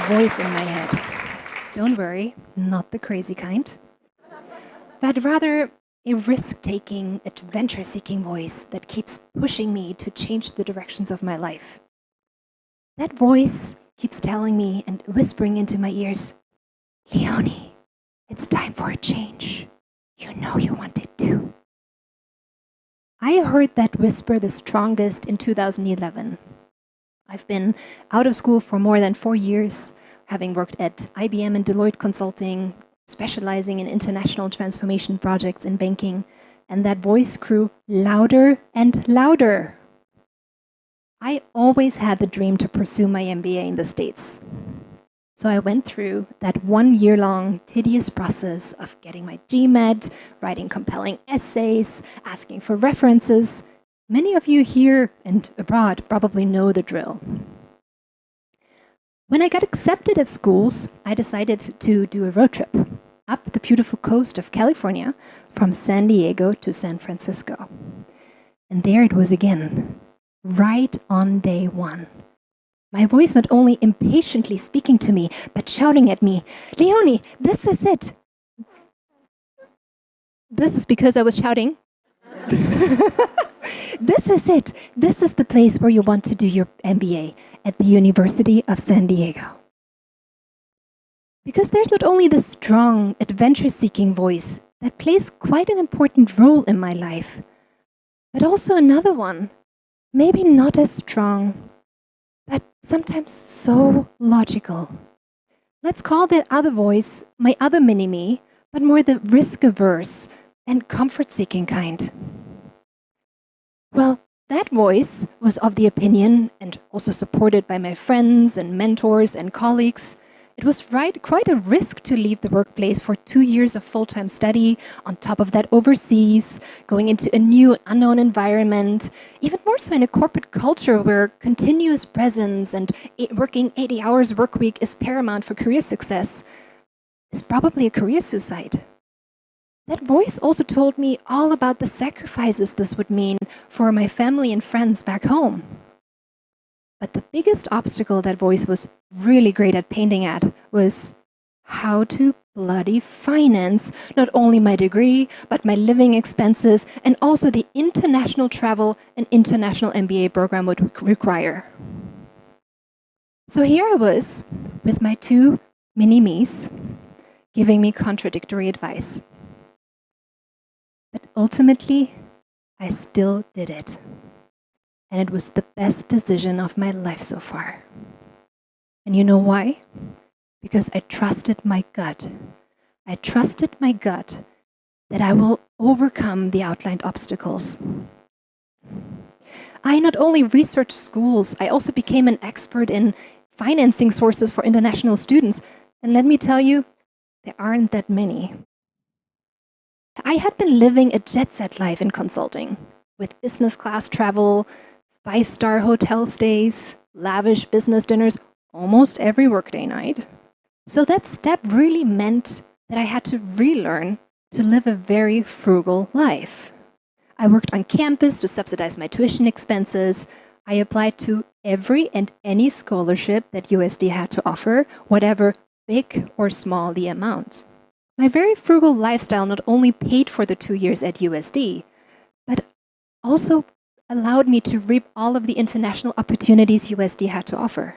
voice in my head. Don't worry, not the crazy kind, but rather a risk-taking, adventure-seeking voice that keeps pushing me to change the directions of my life. That voice keeps telling me and whispering into my ears, Leonie, it's time for a change. You know you want it too. I heard that whisper the strongest in 2011. I've been out of school for more than 4 years, having worked at IBM and Deloitte Consulting, specializing in international transformation projects in banking, and that voice grew louder and louder. I always had the dream to pursue my MBA in the States. So I went through that 1 year-long tedious process of getting my GMAT, writing compelling essays, asking for references. Many of you here and abroad probably know the drill. When I got accepted at schools, I decided to do a road trip up the beautiful coast of California from San Diego to San Francisco. And there it was again, right on day one. My voice not only impatiently speaking to me, but shouting at me, Leonie, this is it. This is because I was shouting. This is it. This is the place where you want to do your MBA at the University of San Diego. Because there's not only this strong, adventure-seeking voice that plays quite an important role in my life, but also another one, maybe not as strong, but sometimes so logical. Let's call that other voice my other mini-me, but more the risk-averse and comfort-seeking kind. Well, that voice was of the opinion, and also supported by my friends and mentors and colleagues, it was quite a risk to leave the workplace for 2 years of full-time study, on top of that overseas, going into a new unknown environment, even more so in a corporate culture where continuous presence and working 80 hours work week is paramount for career success, is probably a career suicide. That voice also told me all about the sacrifices this would mean for my family and friends back home. But the biggest obstacle that voice was really great at painting at was how to bloody finance not only my degree, but my living expenses and also the international travel an international MBA program would require. So here I was with my 2 mini-me's giving me contradictory advice. But ultimately, I still did it. And it was the best decision of my life so far. And you know why? Because I trusted my gut. I trusted my gut that I will overcome the outlined obstacles. I not only researched schools, I also became an expert in financing sources for international students. And let me tell you, there aren't that many. I had been living a jet-set life in consulting, with business class travel, 5-star hotel stays, lavish business dinners almost every workday night. So that step really meant that I had to relearn to live a very frugal life. I worked on campus to subsidize my tuition expenses. I applied to every and any scholarship that USD had to offer, whatever big or small the amount. My very frugal lifestyle not only paid for the 2 years at USD, but also allowed me to reap all of the international opportunities USD had to offer.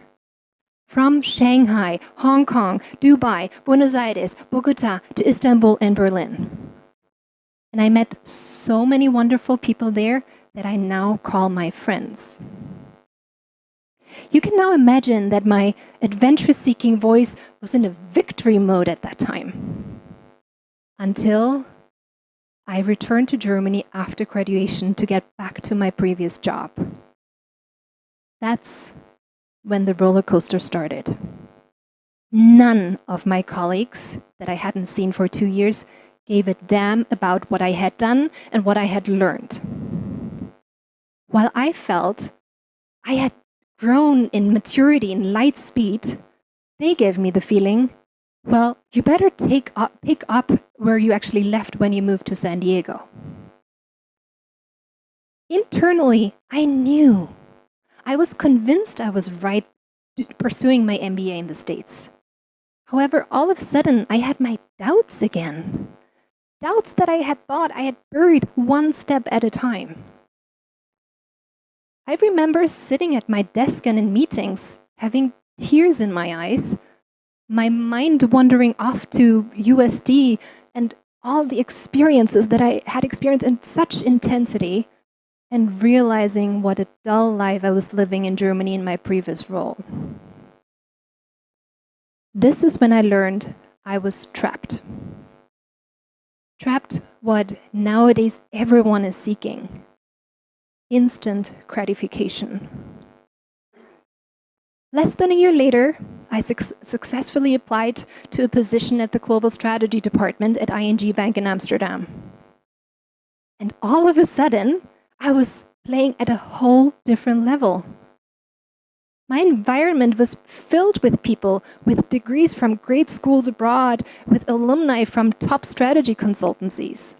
From Shanghai, Hong Kong, Dubai, Buenos Aires, Bogota, to Istanbul and Berlin. And I met so many wonderful people there that I now call my friends. You can now imagine that my adventure-seeking voice was in a victory mode at that time. Until I returned to Germany after graduation to get back to my previous job. That's when the roller coaster started. None of my colleagues that I hadn't seen for 2 years gave a damn about what I had done and what I had learned. While I felt I had grown in maturity and light speed, they gave me the feeling, well, you better pick up where you actually left when you moved to San Diego. Internally, I knew. I was convinced I was right pursuing my MBA in the States. However, all of a sudden, I had my doubts again. Doubts that I had thought I had buried one step at a time. I remember sitting at my desk and in meetings, having tears in my eyes, my mind wandering off to USD and all the experiences that I had experienced in such intensity, and realizing what a dull life I was living in Germany in my previous role. This is when I learned I was trapped. Trapped what nowadays everyone is seeking: instant gratification. Less than a year later, I successfully applied to a position at the Global Strategy Department at ING Bank in Amsterdam. And all of a sudden, I was playing at a whole different level. My environment was filled with people with degrees from great schools abroad, with alumni from top strategy consultancies.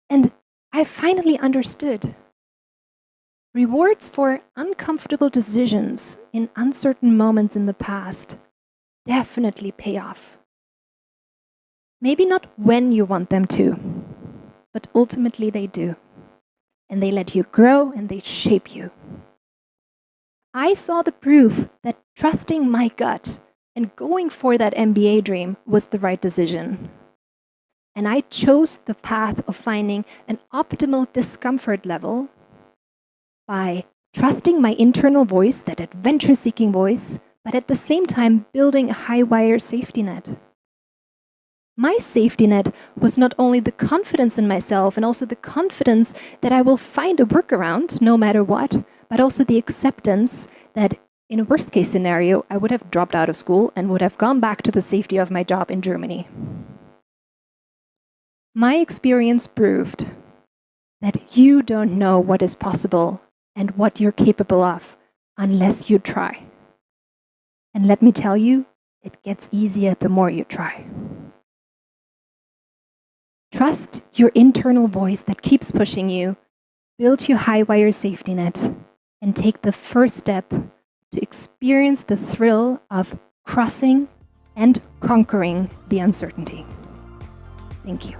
And I finally understood. Rewards for uncomfortable decisions in uncertain moments in the past definitely pay off. Maybe not when you want them to, but ultimately they do. And they let you grow and they shape you. I saw the proof that trusting my gut and going for that MBA dream was the right decision. And I chose the path of finding an optimal discomfort level by trusting my internal voice, that adventure-seeking voice, but at the same time building a high-wire safety net. My safety net was not only the confidence in myself and also the confidence that I will find a workaround no matter what, but also the acceptance that in a worst-case scenario, I would have dropped out of school and would have gone back to the safety of my job in Germany. My experience proved that you don't know what is possible and what you're capable of unless you try. And let me tell you, it gets easier the more you try. Trust your internal voice that keeps pushing you, build your high-wire safety net, and take the first step to experience the thrill of crossing and conquering the uncertainty. Thank you.